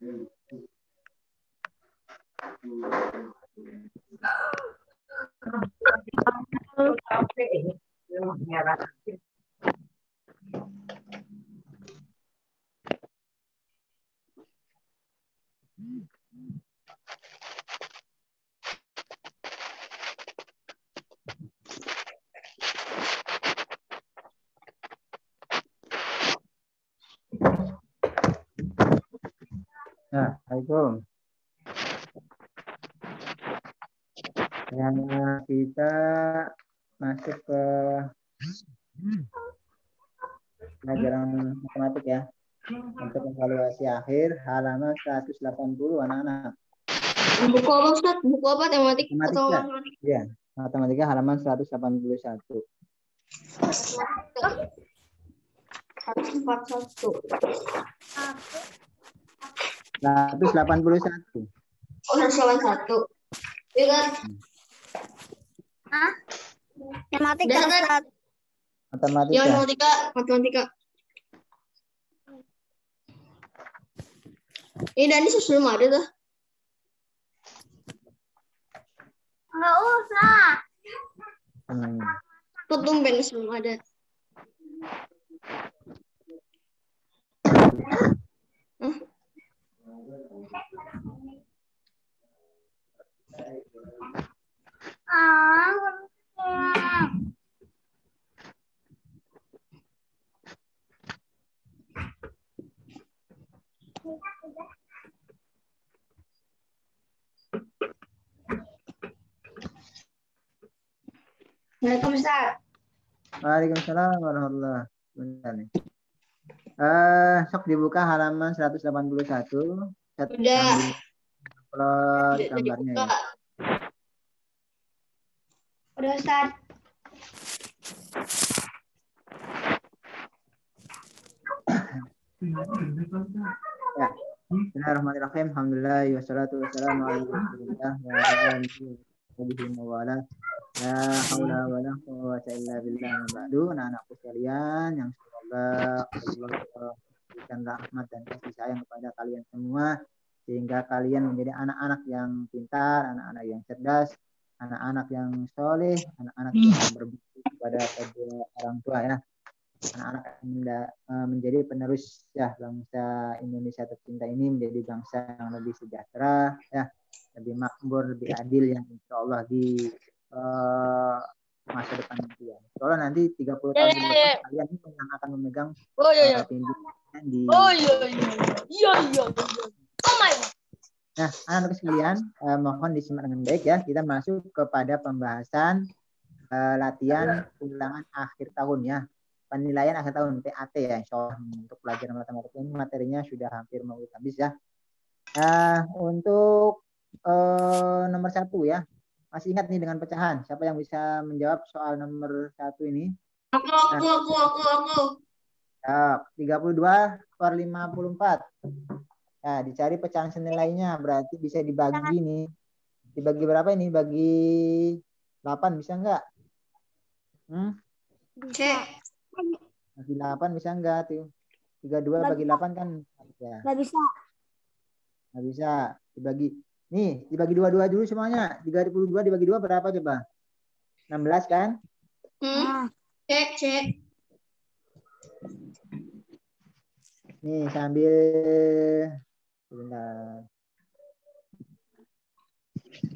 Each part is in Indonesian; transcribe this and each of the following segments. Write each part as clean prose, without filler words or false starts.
Nah, Assalamualaikum. Yang kita masuk ke pelajaran matematik ya. Untuk evaluasi akhir halaman 180 anak-anak. Buku apa, Ustaz? Buku apa, tematik atau Matematika. matematik? Iya, matematika halaman 181. 141. 181. Oh, 181. Iya kan? Hah? Matematika, Udah kan? Ustaz. Matematika. Ya, matematika. Ini Dani sebelum ada tuh. Enggak usah. Tuh tumben sebelum ada. Hah? Waalaikumsalam. Waalaikumsalam warahmatullahi wabarakatuh. Sok dibuka halaman 181. Udah. Upload Udah gambarnya dibuka. ya. Udah, Ustaz. Ya. Bismillahirrahmanirrahim. Alhamdulillah wassalatu wassalamu ala Rasulillah wa ala alihi wa wala. La haula wala quwwata illa billah. Ba'du, anak-anakku sekalian yang semoga Allah berikan rahmat dan kasih sayang kepada kalian semua sehingga kalian menjadi anak-anak yang pintar, anak-anak yang cerdas, anak-anak yang soleh, anak-anak yang berbakti kepada kedua orang tua ya. Anak-anak menjadi penerus ya bangsa Indonesia tercinta ini, menjadi bangsa yang lebih sejahtera ya, lebih makmur, lebih adil yang insya Allah di masa depan nanti ya. Soalnya nanti 30 tahun ke depan kalian yang akan memegang pimpinan di Iya. Oh my God. Nah, anak-anak sekalian, mohon disimak dengan baik ya. Kita masuk kepada pembahasan latihan ulangan akhir tahun ya. Penilaian akhir tahun PAT ya, insya Allah untuk pelajaran matematika ini materinya sudah hampir mau habis ya. Untuk nomor 1 ya, masih ingat nih dengan pecahan. Siapa yang bisa menjawab soal nomor 1 ini? Aku. 32/54. Nah, dicari pecahan senilainya, berarti bisa dibagi nih. Dibagi berapa ini? Bagi 8 bisa enggak? Cek. Bagi 8 bisa enggak tuh? 32 bagi 8 kan? Ya. Nggak bisa. Nggak bisa. Dibagi 22 dulu semuanya. 32 dibagi 2 berapa coba? 16 kan? Cek. Nih sambil sebentar.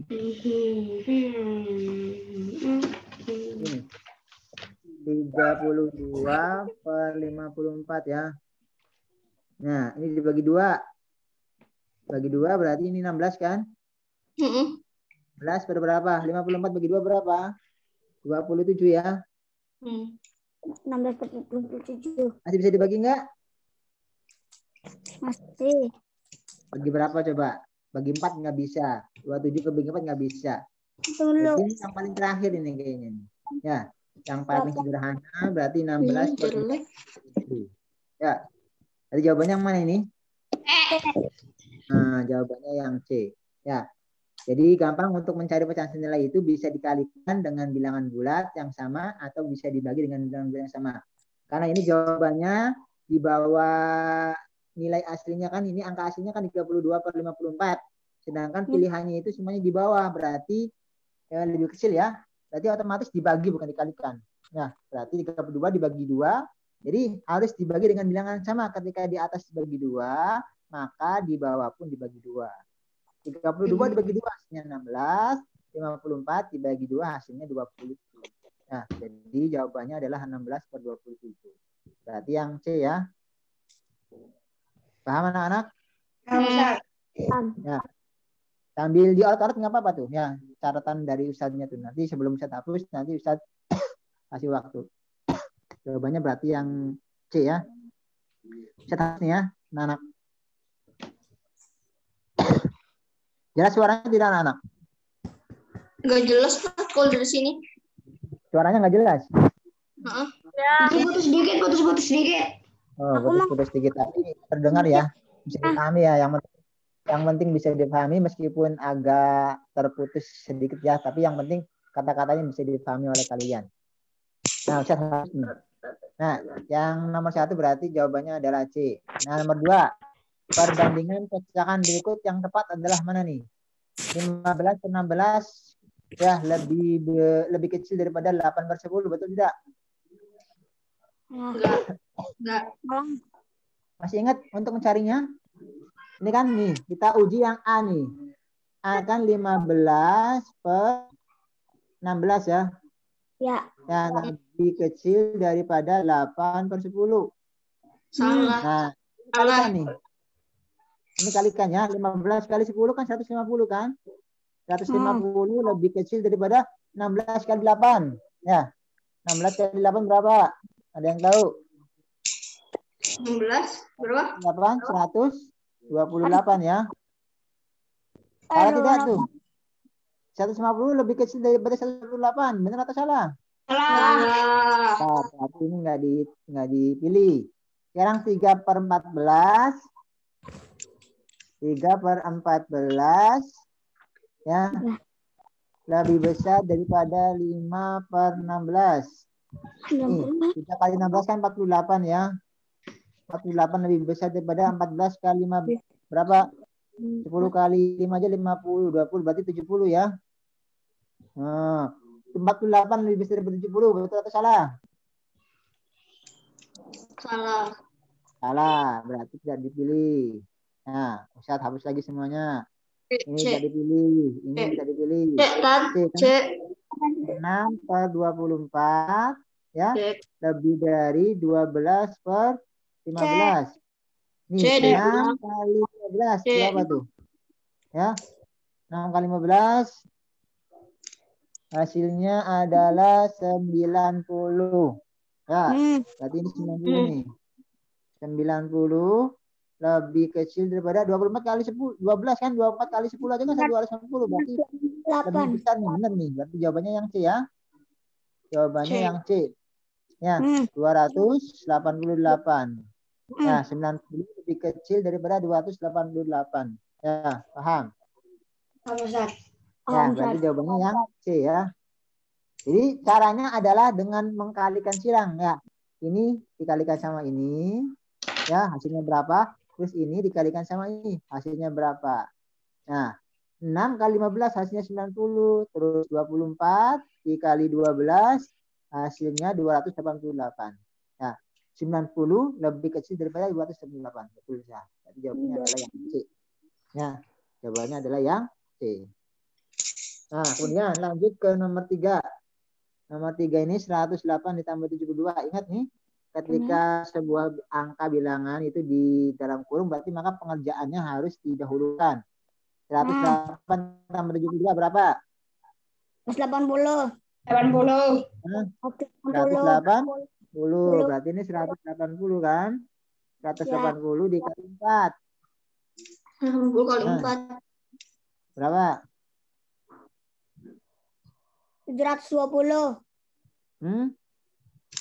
32/54 ya. Nah, ini dibagi 2. Bagi 2 berarti ini 16 kan? 16 pada berapa? 54 bagi 2 berapa? 27 ya. 16/27. Masih bisa dibagi enggak? Masih. Bagi berapa coba? Bagi 4 nggak bisa. 27 ke bagi 4 nggak bisa. Tunggu. Ini yang paling terakhir ini kayaknya. Ya, yang paling sederhana berarti 16/27. Ya. Jadi jawabannya yang mana ini? Nah, jawabannya yang C. Ya. Jadi gampang untuk mencari pecahan senilai itu bisa dikalikan dengan bilangan bulat yang sama atau bisa dibagi dengan bilangan bulat yang sama. Karena ini jawabannya di bawah nilai aslinya kan ini angka aslinya kan 32/54. Sedangkan pilihannya itu semuanya di bawah, berarti ya, lebih kecil ya. Berarti otomatis dibagi bukan dikalikan. Nah, berarti 32 dibagi 2. Jadi harus dibagi dengan bilangan sama. Ketika di atas dibagi 2, maka di bawah pun dibagi 2. 32 dibagi 2 hasilnya 16. 54 dibagi 2 hasilnya 20. Nah, jadi jawabannya adalah 16/27. Berarti yang C ya. Paham anak-anak? Ya. Sambil diorot-orot nggak apa-apa tuh. Ya, catatan dari Ustadznya tuh. Nanti sebelum Ustadz hapus, nanti Ustadz kasih waktu. Jawabannya berarti yang C ya. Ustadz hapus nih ya, anak-anak. Jelas suaranya tidak anak-anak? Nggak jelas Pak, kalau dari sini. Suaranya nggak jelas? Putus sedikit, putus sedikit. Oh, putus sedikit. Tapi terdengar ya. Bisa dipahami ya. Yang penting bisa dipahami meskipun agak terputus sedikit ya. Tapi yang penting kata-katanya bisa dipahami oleh kalian. Nah, Ustaz. Nah, yang nomor 1 berarti jawabannya adalah C. Nah, nomor 2. Perbandingan pecahan berikut yang tepat adalah mana nih? 15/16 ya lebih kecil daripada 8/10, betul tidak? Enggak. Masih ingat untuk mencarinya? Ini kan nih, kita uji yang A nih. A kan 15/16 ya. Ya. Ya, lebih kecil daripada 8/10. Salah. Nah, kalikan nih. Ini kalikan ya, 15 kali 10 kan 150 kan? 150 lebih kecil daripada 16 kali 8. Ya, 16 kali 8 berapa? Ada yang tahu? 16 berapa? 8, 128 ya. Salah tidak tuh? 150 lebih kecil daripada 128. Benar atau salah? Salah. Nah, tapi ini nggak dipilih. Sekarang 3/14. 3/14 ya lebih besar daripada 5/16. Nih, 3 kali 16 kan 48 ya. 48 lebih besar daripada 14 kali 5 berapa? 10 kali 5 aja 50, 20 berarti 70 ya. Nah, 48 lebih besar daripada 70, betul atau salah? Salah. Salah, berarti tidak dipilih. Nah, Ustadz hapus lagi semuanya. Ini C. tidak dipilih, ini tidak dipilih. C. 6/24 ya, C. lebih dari 12/15. Nih, C. 6 kali 15 berapa tuh? Ya, 6 kali 15 hasilnya adalah 90. Ya, berarti ini 90 nih. 90 lebih kecil daripada 24 kali 10. 12 kan, 24 kali 10 aja kan 250. Berarti lebih besar nih, benar nih. Berarti jawabannya yang C ya. Jawabannya C. yang C. Ya, 288. Ya, 90 lebih kecil daripada 288. Ya, paham? Ya, berarti jawabannya yang C ya. Jadi caranya adalah dengan mengkalikan silang ya. Ini dikalikan sama ini. Ya, hasilnya berapa? Terus ini dikalikan sama ini. Hasilnya berapa? Nah, 6 kali 15 hasilnya 90. Terus 24 dikali 12 hasilnya 288. Nah, 90 lebih kecil daripada 288. Betul ya. Jadi jawabannya adalah yang C. Ya, jawabannya adalah yang C. Nah, kemudian lanjut ke nomor 3. Nomor 3 ini 108 ditambah 72. Ingat nih, ketika sebuah angka bilangan itu di dalam kurung, berarti maka pengerjaannya harus didahulukan. 108 tambah 72 berapa? 180. 80. 180. Berarti ini 180 kan? 180 dikali 4. 80 kali 4. Berapa? 720.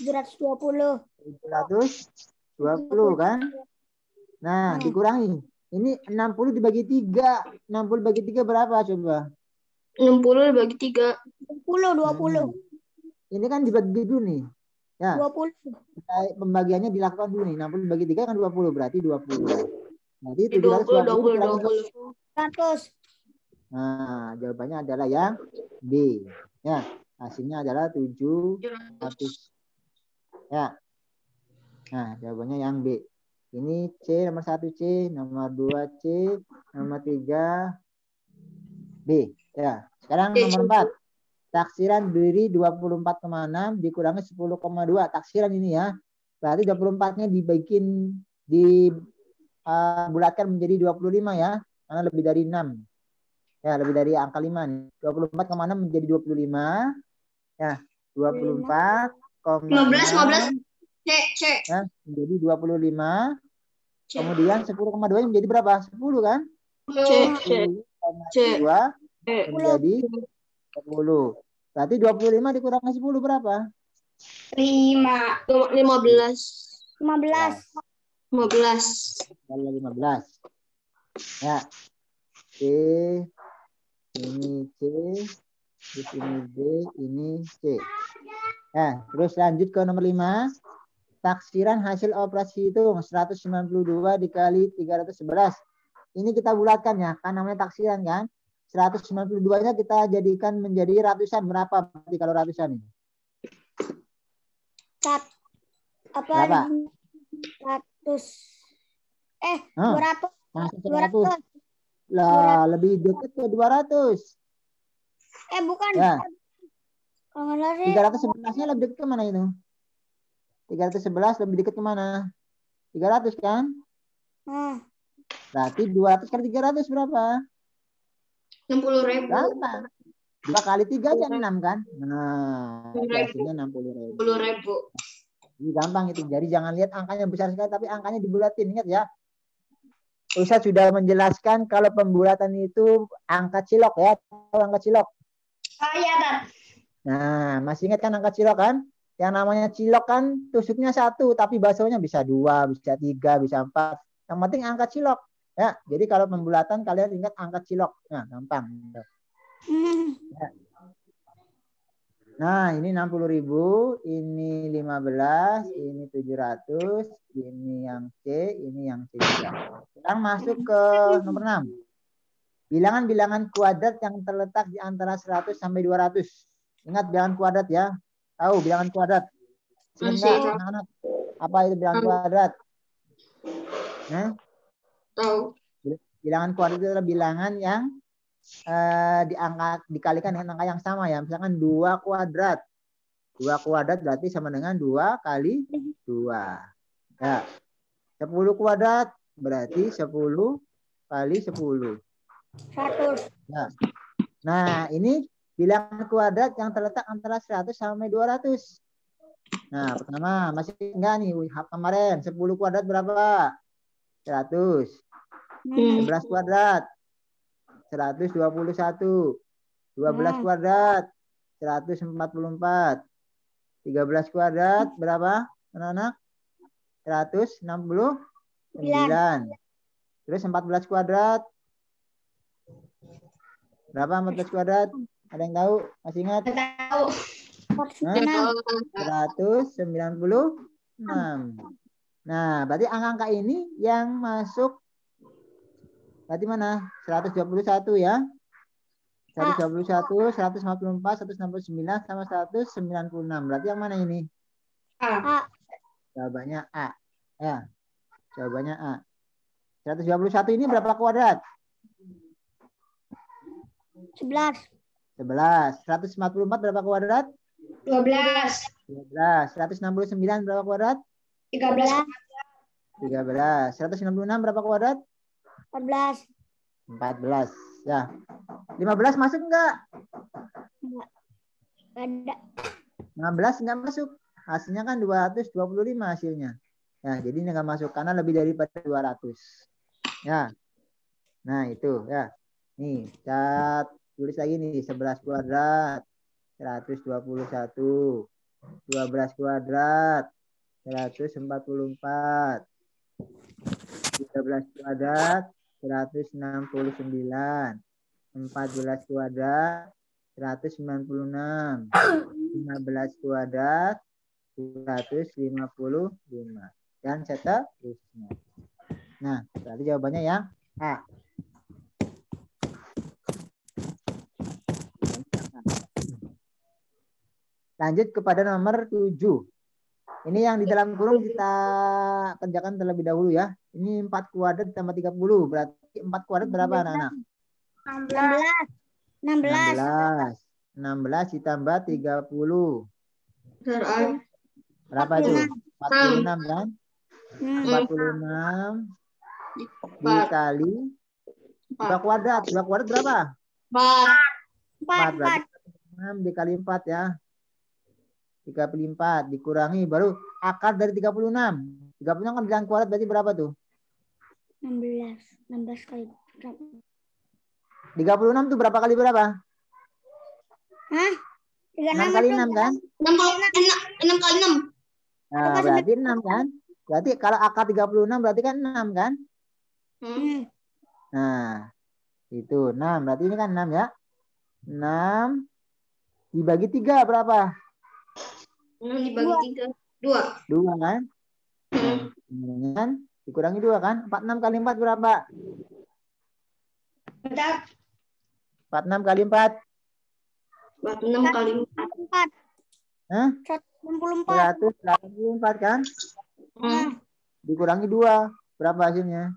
720. 720 kan? Nah, dikurangi. Ini 60 dibagi 3. 60 bagi 3 berapa coba? 60 dibagi 3. 20. Ini kan dibagi dulu nih. Ya, 20. pembagiannya dilakukan dulu nih. 60 bagi 3 kan 20, berarti 20. Berarti 20, 720 dikurangi 20. 100. Nah, jawabannya adalah yang B. Ya, hasilnya adalah 700. Ya. Nah, jawabannya yang B. Ini C, nomor 1 C, nomor 2 C, nomor 3 B. Ya. Sekarang nomor 4. Taksiran berdiri 24,6 dikurangi 10,2. Taksiran ini ya. Berarti 24-nya dibulatkan menjadi 25 ya. Karena lebih dari 6. Ya, lebih dari angka 5 nih. 24,6 menjadi 25. Ya, 24,6 C. ya, menjadi 25. C. Kemudian 10,2 menjadi berapa? 10 kan? C. 10,2 menjadi 10. Berarti 25 dikurangi 10 berapa? 15. 15. 15. Ya. C. Ini C. Terus ini B. Ini C. Nah, terus lanjut ke nomor 5. Taksiran hasil operasi itu 192 dikali 311. Ini kita bulatkan ya, kan namanya taksiran kan. 192-nya kita jadikan menjadi ratusan. Berapa berarti kalau ratusan ini? Berapa? 100. 200. Masih 200. 100. Lah, lebih dekat ke 200. Bukan. Ya. Kalau nggak salah sih. 311-nya lebih dekat ke mana itu? 311 lebih dekat ke mana? 300 kan? Berarti 200 kali 300 berapa? 60.000. Berapa? 2 kali 3 aja 6 kan? Nah, hasilnya 60.000. 60.000. Ini gampang itu. Jadi jangan lihat angkanya besar sekali, tapi angkanya dibulatin. Ingat ya. Ustaz sudah menjelaskan kalau pembulatan itu angka cilok ya. Tahu angka cilok? Iya, Dad. Nah, masih ingat kan angka cilok kan? Yang namanya cilok kan tusuknya 1, tapi baksonya bisa 2, bisa 3, bisa 4. Yang penting angka cilok. Ya, jadi kalau pembulatan kalian ingat angka cilok. Nah, gampang. Ya. Nah, ini 60.000, ini 15, ini 700, ini yang C, ini yang C juga. Sekarang masuk ke nomor 6. Bilangan-bilangan kuadrat yang terletak di antara 100 sampai 200. Ingat bilangan kuadrat ya. Tahu bilangan kuadrat? Ingat nggak anak-anak? Apa itu bilangan kuadrat? Tahu. Bilangan kuadrat itu adalah bilangan yang dikalikan dengan angka yang sama ya. Misalkan 2 kuadrat. 2 kuadrat berarti sama dengan 2 kali 2. Ya. 10 kuadrat berarti 10 kali 10. 100. Ya. Nah, ini bilangan kuadrat yang terletak antara 100 sampai 200. Nah, pertama masih enggak nih kemarin 10 kuadrat berapa? 100. 11 kuadrat 121. 12 kuadrat 144. 13 kuadrat berapa? Anak-anak? 169. Terus 14 kuadrat berapa 14 kuadrat? Ada yang tahu? Masih ingat? Tahu. 196. Nah, berarti angka-angka ini yang masuk berarti mana? 121 ya. 121, 154, 169 sama 196. Berarti yang mana ini? A. Jawabannya A. Ya. Jawabannya A. 121 ini berapa kuadrat? 11. 11. 144 berapa kuadrat? 12. 12. 169 berapa kuadrat? 13. 13. 166 berapa kuadrat? 14. 14. Ya. 15 masuk enggak? Ada. 15 enggak masuk. Hasilnya kan 225 hasilnya. Ya, jadi ini enggak masuk karena lebih daripada 200. Ya. Nah, itu ya. Nih, cat tulis lagi nih 11 kuadrat 121. 12 kuadrat 144. 13 kuadrat 169. 14 kuadrat 196. 15 kuadrat 255. Dan seterusnya. Nah, berarti jawabannya yang A. Lanjut kepada nomor 7. Ini yang di dalam kurung kita kerjakan terlebih dahulu ya. Ini 4 kuadrat tambah 30. Berarti 4 kuadrat berapa anak-anak? 16. 16 ditambah 30. Berapa itu? 46 kan? 46 dikali 2 kuadrat. 2 kuadrat berapa? 4. Berarti 6 dikali 4 ya. 34 dikurangi baru akar dari 36. 36 kan bilang kuadrat berarti berapa tuh? 16 kali 36 tuh berapa kali berapa? Hah? 6 kali 6 kan? 6 kali 6. Nah, berarti 6 kan? Berarti kalau akar 36 berarti kan 6 kan? Nah, itu 6. Berarti ini kan 6 ya. 6 dibagi 3 berapa? 6 dibagi 3. 2. 2 kan? Nah, kemudian dikurangi 2 kan? 46 kali 4 berapa? 46 kali 4. 46 kali 4. Hah? 184. 184 kan? Dikurangi 2. Berapa hasilnya?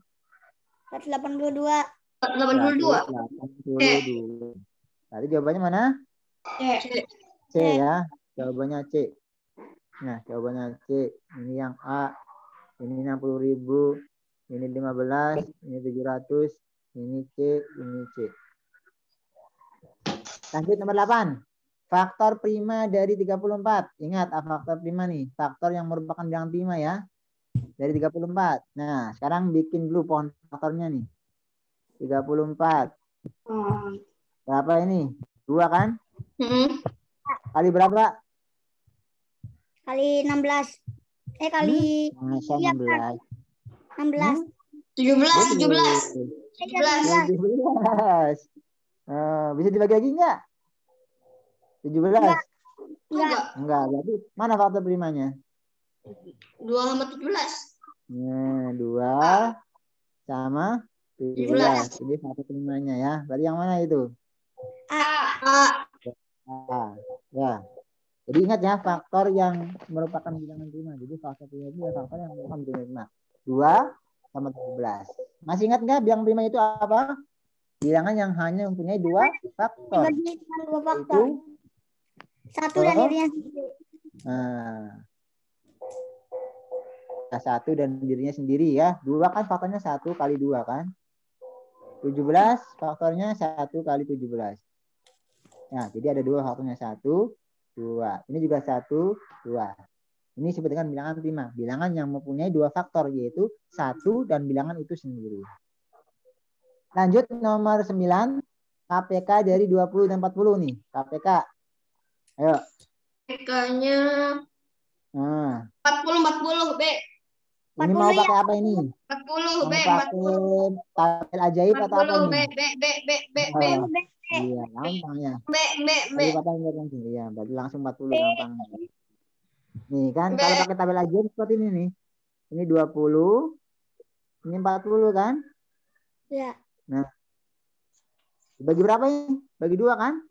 182. 82. 182. Tadi jawabannya mana? C ya. Jawabannya C. Nah, jawabannya C. Ini yang A. Ini 60.000. Ini 15. Ini 700. Ini C. Ini C. Lanjut nomor 8. Faktor prima dari 34. Ingat, faktor prima nih. Faktor yang merupakan bilangan prima ya. Dari 34. Nah, sekarang bikin dulu pohon faktornya nih. 34. Berapa ini? 2 kan? Kali berapa? Kali 16. Kali Masa 16. 16. 17. 17. 17. Bisa dibagi lagi enggak? 17. Enggak. Berarti mana faktor primanya? 2 sama 17. Nah, 2 sama 17. Jadi faktor primanya ya. Berarti yang mana itu? A. Ya. Jadi ingat ya, faktor yang merupakan bilangan prima. Jadi faktor prima itu ya faktor yang merupakan bilangan prima. 2 sama 17. Masih ingat nggak bilangan prima itu apa? Bilangan yang hanya mempunyai 2 faktor. Itu 1 dan dirinya sendiri. Nah, 1 dan dirinya sendiri ya. 2 kan faktornya 1 kali 2 kan. 17 faktornya 1 kali 17. Nah, jadi ada 2 faktornya 1, 2. Ini juga 1, 2. Ini disebut dengan bilangan prima. Bilangan yang mempunyai 2 faktor yaitu 1 dan bilangan itu sendiri. Lanjut nomor 9. KPK dari 20 dan 40 nih. KPK. Ayo. KPK-nya 40 B. Ini mau pakai apa ini? 40 B. Mau pakai tabel ajaib atau apa 40 B. ini? Iya, gampang ya. B. Iya, berarti langsung 40 gampang. Nih kan, kalau pakai tabel ajaib seperti ini nih. Ini 20, ini 40 kan? Iya. Nah, bagi berapa ini? Bagi 2 kan?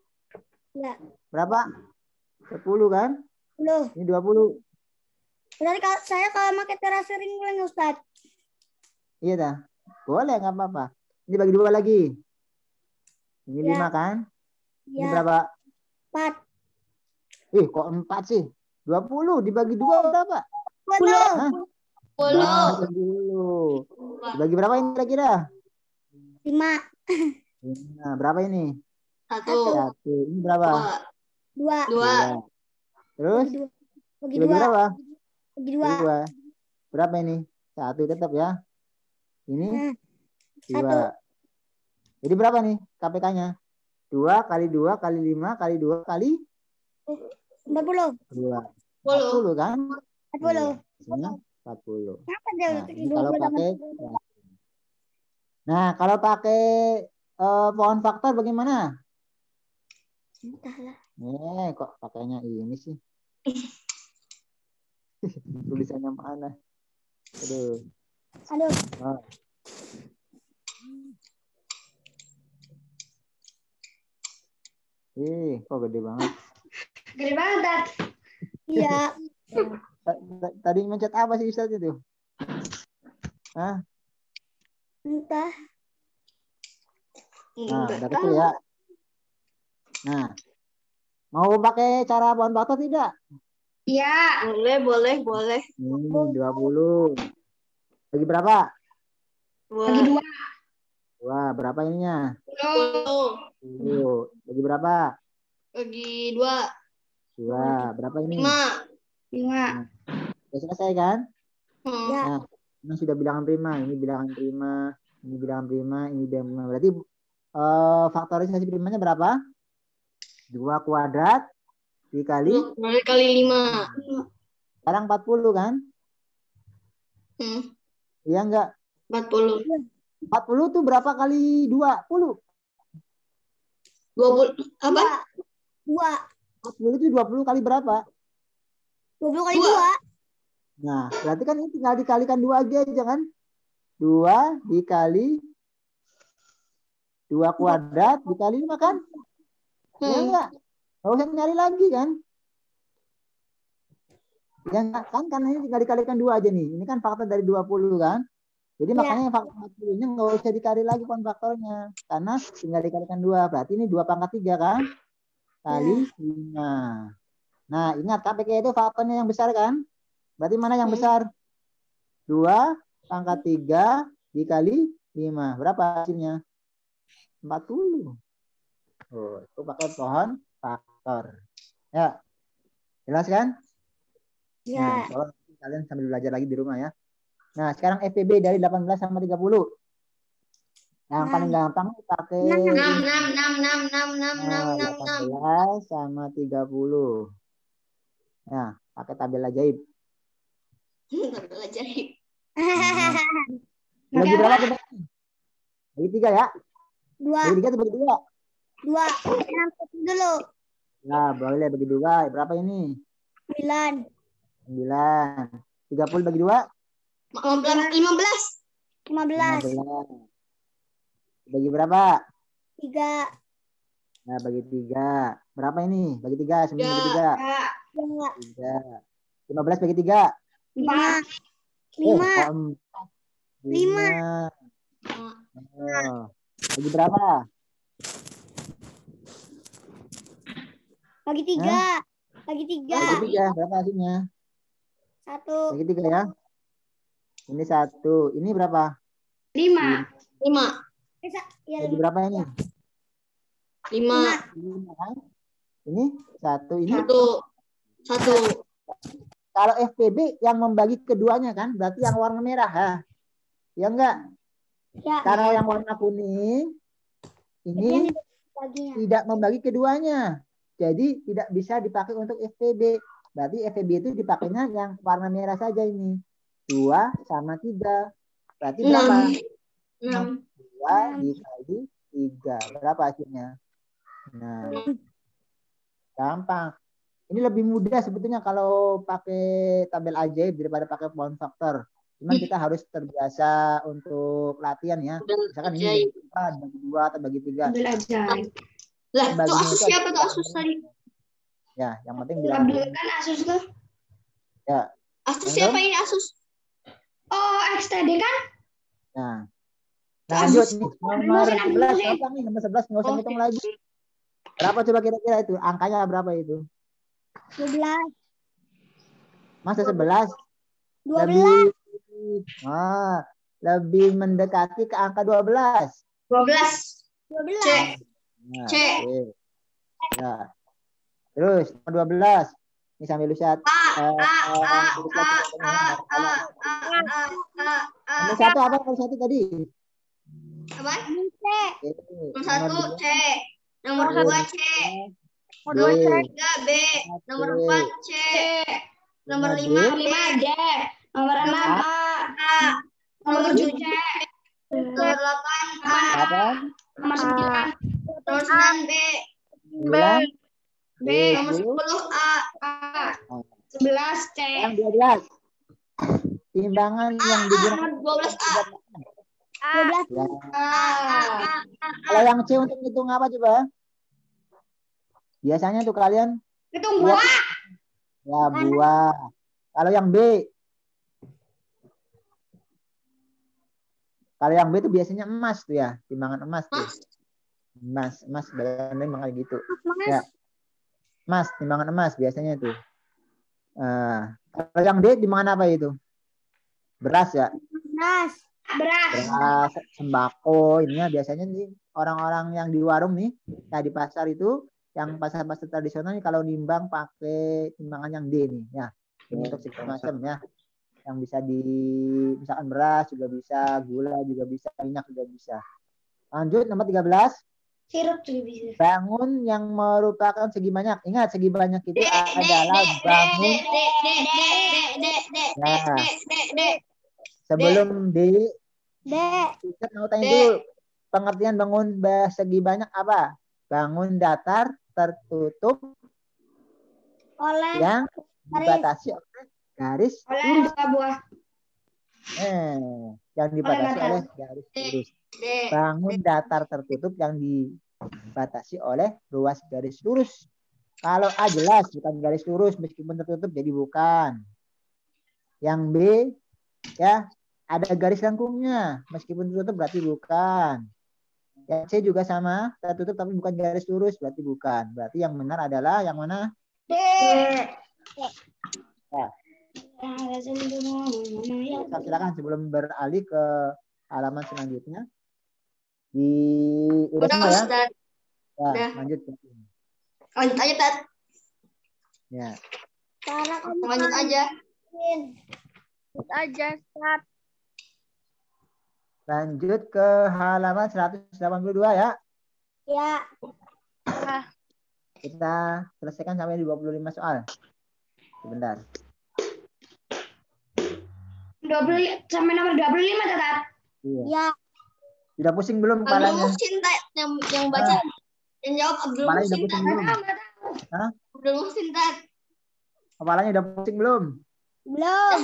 Iya. Berapa? 10 kan? 10. Ini 20. Berarti saya kalau pakai terasi ring boleh nggak Ustaz? Iya dah. Boleh, nggak apa-apa. Ini bagi 2 lagi. Ini Ya. 5 kan? Ya. Ini berapa? 4. Kok 4 sih? 20 dibagi 2 berapa? 10. Hah? 10. Dibagi berapa ini kira-kira? 5. Nah, berapa ini? 1. Ini berapa? 2. Terus? Bagi Dibagi 2. berapa? Bagi 2. 2. Berapa ini? 1 tetap ya. Ini 2. 1. Jadi berapa nih KPK-nya? 2 kali 2 kali 5 kali 2 kali 40. 2. 40 kan? 40. Iya, 40. Kenapa dia Nah, udah ini kalau pakai pohon faktor bagaimana? Entahlah. Kok pakainya ini sih? Tulisannya mana? Aduh. Aduh. Oh. Kok gede banget. Gede banget. Iya. Tadi mencet apa sih Ustaz itu? Hah? Entah. Nah, udah kecil ya. Nah, mau pakai cara pohon bakar tidak? Iya. Boleh. 20. Bagi berapa? Bagi 2. Wah, berapa ininya? 10. Bagi berapa? Bagi 2. 2. Berapa ini? 5. Nah, udah selesai kan? Ya. Nah, ini sudah bilangan prima. Ini bilangan prima. Ini bilangan prima. Ini bilangan prima. Berarti faktorisasi primanya berapa? 2 kuadrat dikali 5. sekarang 40 kan? Iya enggak? 40. 40 tuh berapa kali 20? 20. Apa? 2. 40 itu 20 kali berapa? 20 kali 2. Nah, berarti kan ini tinggal dikalikan 2 aja kan? 2 dikali 2 kuadrat dikali 5 kan? Ya enggak? Nggak usah nyari lagi kan? Ya enggak kan? Karena ini tinggal dikalikan 2 aja nih. Ini kan faktor dari 20 kan? Jadi makanya faktor 40-nya nggak usah dikali lagi kan faktornya. Karena tinggal dikalikan 2. Berarti ini 2 pangkat 3 kan? Kali 5. Nah, ingat KPK itu faktornya yang besar kan? Berarti mana yang besar? 2 pangkat 3 dikali 5. Berapa hasilnya? 40. Oh, itu pakai pohon faktor. Ya. Jelas kan? Ya. Nah, kalian sambil belajar lagi di rumah ya. Nah, sekarang FPB dari 18 sama 30. Yang paling gampang pakai 18 sama 30. Nah, pakai tabel ajaib. Tabel ajaib. Bagi berapa kita? Bagi 3 ya? 2. Bagi 3 atau bagi 2? 2. Dulu. Nah, boleh bagi 2. Berapa ini? 9. 9. 30 bagi 2? 15. 15. Bagi berapa? 3. Nah, bagi 3. Berapa ini? Bagi 3. 9 bagi 3. 3. 15 bagi 3. 5. 5. 5. Oh. Bagi berapa? Bagi 3. Bagi 3. Bagi 3. Berapa hasilnya? 1. Bagi 3 ya. Ini 1. Ini berapa? 5. Bagi berapa ini? 5. Kan? Ini 1. Ini 1. Kalau FPB yang membagi keduanya kan, berarti yang warna merah ya. Ya enggak? Ya. Kalau yang warna kuning ini tidak membagi keduanya. Jadi tidak bisa dipakai untuk FPB. Berarti FPB itu dipakainya yang warna merah saja ini. 2 sama 3. Berarti berapa? 6. 2 dikali 3. Berapa hasilnya? Nah, gampang. Ini lebih mudah sebetulnya kalau pakai tabel ajaib daripada pakai pohon faktor. Cuman kita harus terbiasa untuk latihan ya. Misalkan ini bagi 2 atau bagi 3. Tabel ajaib. Lah, itu Asus siapa tuh Asus tadi? Ya, yang penting bilang kan Asus tuh. Ya. Asus siapa ini Asus? Oh, XTD kan? Nah, lanjut nih. Nomor 11 apa nih? Nomor 11 nggak usah hitung lagi. Berapa coba kira-kira itu? Angkanya berapa itu? 12. Masa 11? 12. Lebih mendekati ke angka 12. 12. C. Nah, C. Ya. Terus nomor 12. Ini sambil lihat. Nomor 1 apa? Nomor 1 tadi? Apa? C. Nomor 1 C. Nomor 2 C. Nomor 3 B. Nomor 4 C. Nomor 5 D. Nomor 6 A. Nomor 7 C. Nomor 8 A. Nomor 9. Nomor 9 B. B. B. Nomor 10 A. 11 C. Yang 12. Timbangan yang digunakan 12A. ya. Kalau yang C untuk hitung apa coba? Biasanya tuh kalian Hitung buah. ya buah. Kalau yang B. Kalau yang B itu biasanya emas tuh ya, timbangan emas tuh. Emas berarti makanya gitu. Ya. Emas, timbangan emas biasanya tuh. Kalau yang D timbangan apa itu? Beras ya? Beras, sembako, ininya biasanya nih orang-orang yang di warung nih, ya di pasar itu, yang pasar-pasar tradisional nih kalau nimbang pakai timbangan yang D nih, ya. Ini untuk segala macam ya. Yang bisa misalkan beras juga bisa, gula juga bisa, minyak juga bisa. Lanjut nomor 13. Sirup juga bisa. Bangun yang merupakan segi banyak. Ingat segi banyak itu adalah bangun. Sebelum kita mau tanya dulu pengertian bangun segi banyak apa? Bangun datar tertutup oleh yang dibatasi oleh garis lurus. Yang dibatasi oleh garis lurus. Bangun datar tertutup yang dibatasi oleh ruas garis lurus. Kalau A jelas bukan garis lurus meskipun tertutup jadi bukan. Yang B ya ada garis lengkungnya meskipun tertutup berarti bukan. Yang C juga sama tertutup tapi bukan garis lurus berarti bukan. Berarti yang benar adalah yang mana? D. Ya. Silakan sebelum beralih ke halaman selanjutnya. Udah semua ya? Ya, lanjut. Lanjut aja, Tat. Ya. Lanjut aja. Tat. Lanjut ke halaman 182 ya. Ya. Kita selesaikan sampai 25 soal. Sebentar. 20 sampai nomor 25, Tat. Iya. Ya. Sudah pusing belum kepalanya? Abdul Muhsin, Tat, yang baca. Yang jawab Abdul Kepalanya udah Muhsin, pusing Tat. belum? Hah? Abdul Muhsin, Tat. Kepalanya udah pusing belum? Belum.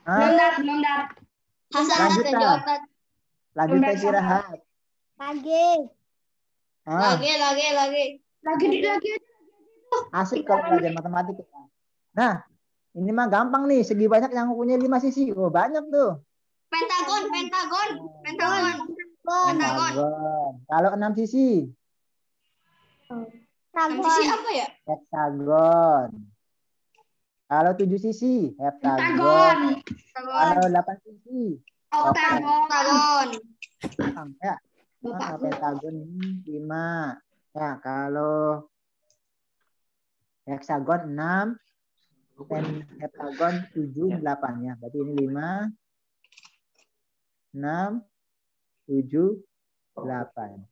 Hah? Belum, Tat. Hasan, Tat, Lanjut, yang Tat. jawab, Tat. Lanjut istirahat. Lagi. Lagi. Asik kalau belajar matematika. Nah, ini mah gampang nih. Segi banyak yang punya 5 sisi. Oh, banyak tuh. Pentagon. Pentagon. Kalau 6 sisi? Sisi apa ya? Heksagon. Kalau 7 sisi? Heptagon. Kalau 8 sisi? Oktagon. Ya. Pentagon 5. Ya, kalau heksagon 6. Heptagon 7, 8 ya. Berarti ini 5, 6, 7, 8.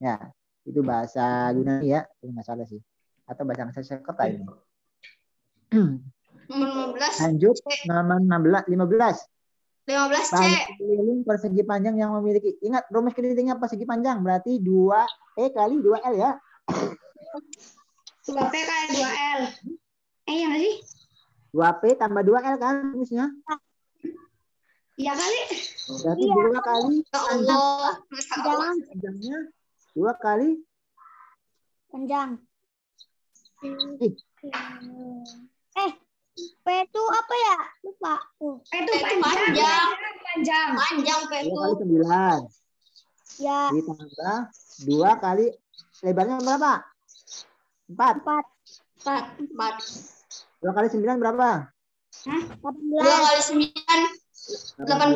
Ya, itu bahasa Yunani ya. Itu nggak salah sih. Atau bahasa Sanskerta ini. Nomor 15. Lanjut nomor 15. 15 C. Keliling persegi panjang yang memiliki. Ingat rumus kelilingnya persegi panjang berarti 2P kali 2L ya. 2P kali 2L. Iya nggak sih? 2P tambah 2L kan rumusnya? Iya kali. Berarti 2 kali Allah. panjangnya 2 kali Panjang. P itu apa ya? Lupa. P itu panjang. Panjang P 2 itu. kali 9. Ya. Ditambah 2 kali lebarnya berapa? 4. 2 kali 9 berapa? 2 kali 9 18. Tambah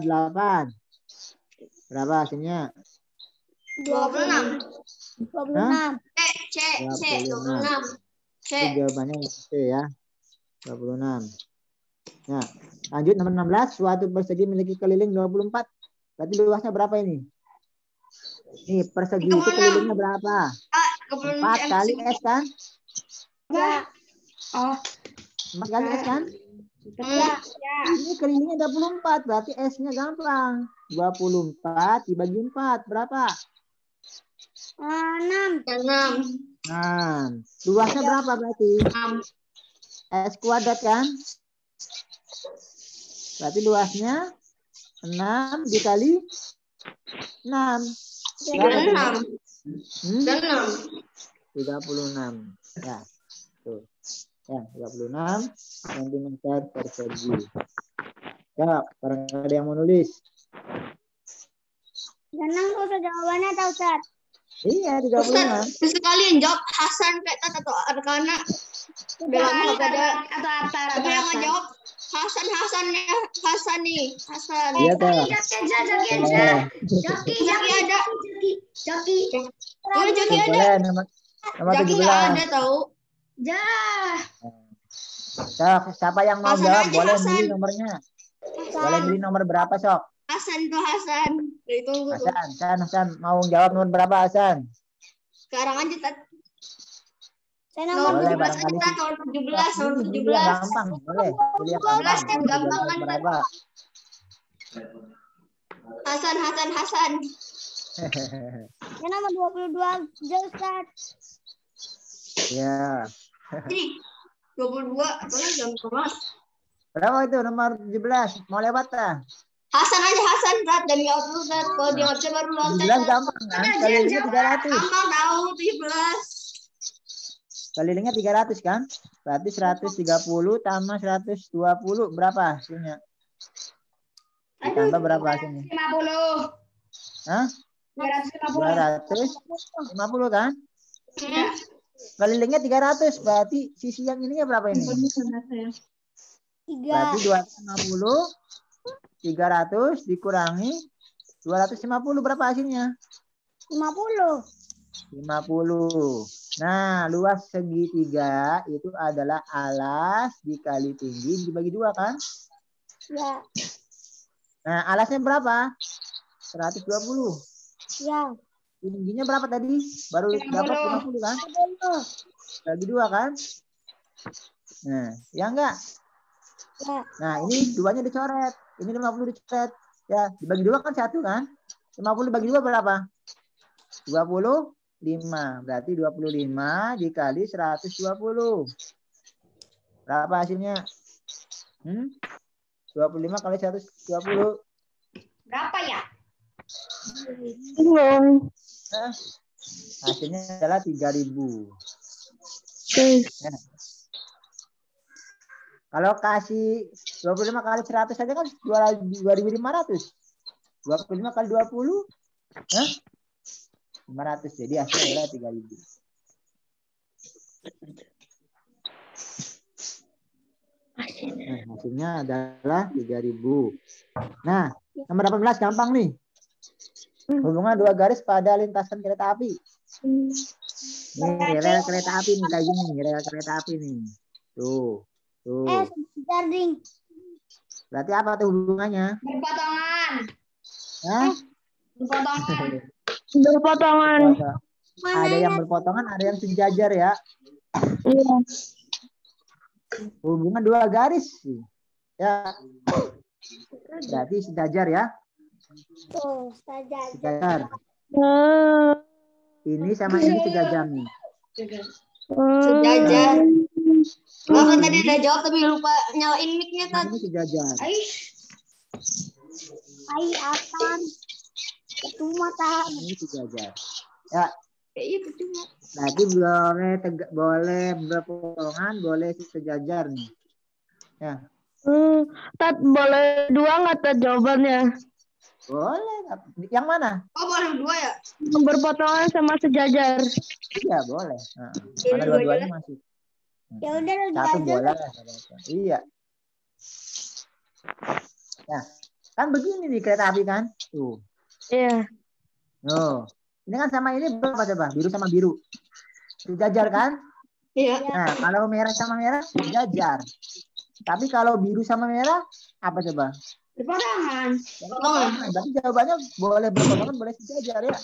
8. Berapa hasilnya? 26. 26. C 26. C. Jawabannya C ya. 26. Nah, lanjut nomor 16. Suatu persegi memiliki keliling 24. Berarti luasnya berapa ini? Nih, persegi itu kelilingnya berapa? 4 kali S kan? Ya. Oh. 4 kali S kan? Ya. Ini kelilingnya 24. Berarti S-nya gampang. 24 dibagi 4. Berapa? 6. 6. 6. Luasnya berapa berarti? 6. S kuadrat kan? Berarti luasnya 6 dikali 6. Berapa tuh? 36. Ya. Tuh. Ya, 36 cm persegi. Ya, barangkali ada yang mau nulis. Senang tuh jawabannya tahu Ustaz. Iya, Ustaz, 36. sekalian jawab Hasan kayak atau Arkana. Dalam kepada Atau apa? tapi yang ngejawab Hasan nih. Hasan. Iya, Kak. Jaki ada. Jaki. Oh, Jaki ada. Boleh, nama Jaki 17. nggak ada tahu. Siapa yang mau Hasan jawab aja, boleh Hasan. milih nomornya. Boleh milih nomor berapa, Sok? Hasan. Ditunggu tuh. Hasan, mau jawab nomor berapa, Hasan? Sekarang aja Tat. Saya Nomor Boleh, 17 aja barangkali Tat. Nomor 17. Nomor Pilih 17. yang gampang, boleh. Pilih yang 17 gampang. yang gampang Nomor kan, berapa? Hasan. Saya nomor 22 aja Ustaz. Ya. Ini 22 apalagi gampang banget. Berapa itu nomor 17? Mau lewat tak? Hasan Tat, demi Allah Tat. Kalau dia nggak bisa baru loncat. 17 gampang kan? Kelilingnya 300. Gampang tahu 17. Kelilingnya 300 kan? Berarti 130 tambah 120 berapa hasilnya? Ditambah berapa hasilnya? 50. Hah? 250 kan? Kelilingnya 300, berarti sisi yang ininya berapa ini? 3. Berarti 250 300 dikurangi 250 berapa hasilnya? 50. 50. Nah, luas segitiga itu adalah alas dikali tinggi dibagi 2 kan? Ya. Nah, alasnya berapa? 120. Ya. Tingginya berapa tadi? Baru dapat 50 kan? Bagi 2 kan? Nah, ya enggak? Ya. Nah, ini 2-nya dicoret. Ini 50 dicoret. Ya, dibagi 2 kan 1 kan? 50 bagi 2 berapa? 25. Berarti 25 dikali 120. Berapa hasilnya? 25 kali 120. Berapa ya? Bingung. Nah, hasilnya adalah 3.000. Ya. Kalau kasih 25 kali 100 saja kan 2.500. 25 kali 20, 500. Jadi hasilnya adalah 3.000. Nah, hasilnya adalah 3.000. Nah, nomor 18 gampang nih. Hubungan 2 garis pada lintasan kereta api. Nih, rel kereta api nih kayak gini, rel kereta api nih. Tuh. Jarding. Berarti apa tuh hubungannya? Berpotongan. Hah? Berpotongan. Ada yang berpotongan, ada yang sejajar ya. Iya. Hubungan 2 garis. Ya. Berarti sejajar ya. Tuh, sejajar. Sejajar. Ini sama ini sejajar nih. Sejajar. Bapak tadi udah jawab tapi lupa nyalain mic-nya Nah, Tat. ini sejajar. Apaan? Cuma tahan. Ini sejajar. Ya. Iya percuma. Berarti boleh berpotongan, boleh sejajar nih. Ya. Tat, boleh 2 nggak Tat jawabannya? Boleh. Yang mana? Oh boleh 2 ya? Berpotongan sama sejajar. Iya, boleh. Nah, karena dua-duanya masih. Ya udah Satu boleh. Iya. Nah, kan begini nih kereta api kan? Tuh. Iya. Tuh. Ini kan sama ini berapa coba? Biru sama biru. Sejajar kan? Iya. Nah, kalau merah sama merah sejajar. Tapi kalau biru sama merah apa coba? Berpotongan. Berarti jawabannya boleh berpotongan, boleh sejajar ya.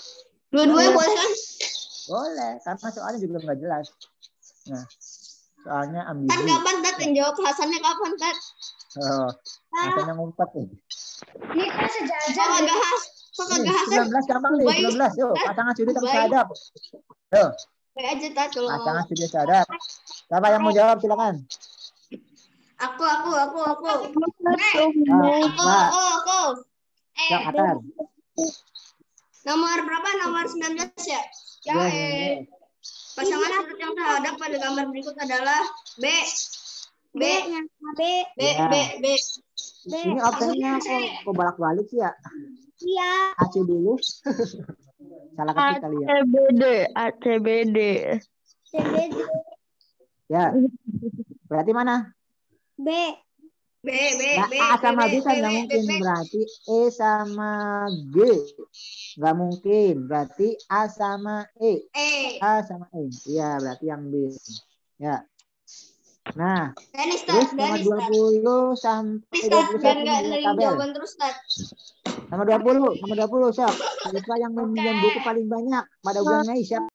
Dua-duanya boleh kan? Boleh, karena soalnya juga nggak jelas. Nah, soalnya Kan ambigu. kapan Tat yang jawab Hasannya kapan Tat? Oh, Hasannya ngumpet nih. Ini kan sejajar. Kok agak Hasan? 19 gampang nih, 19. Yuk, pasangan sudut yang sadap. Tuh. B aja Tat kalau mau. Pasangan studio sahadat. Siapa yang mau jawab silakan. Aku. Mbak. Aku. Siap, Atar. Nomor berapa? Nomor 19 ya? Ya, pasangan sudut yang terhadap pada gambar berikut adalah B. yang B. B. Ini absennya kok balak-balik sih ya? Iya. AC dulu. Salah ketik kali ya. ACBD. CBD. Ya. Berarti mana? B. Nah, A sama B kan nggak mungkin. Berarti E sama G. Nggak mungkin. Berarti A sama E. A sama E. Iya, berarti yang B. Ya. Nah, terus nomor 20 sampai 21 di tabel. Nomor 20, siap. Siswa yang meminjam buku paling banyak pada ujian Mei siapa?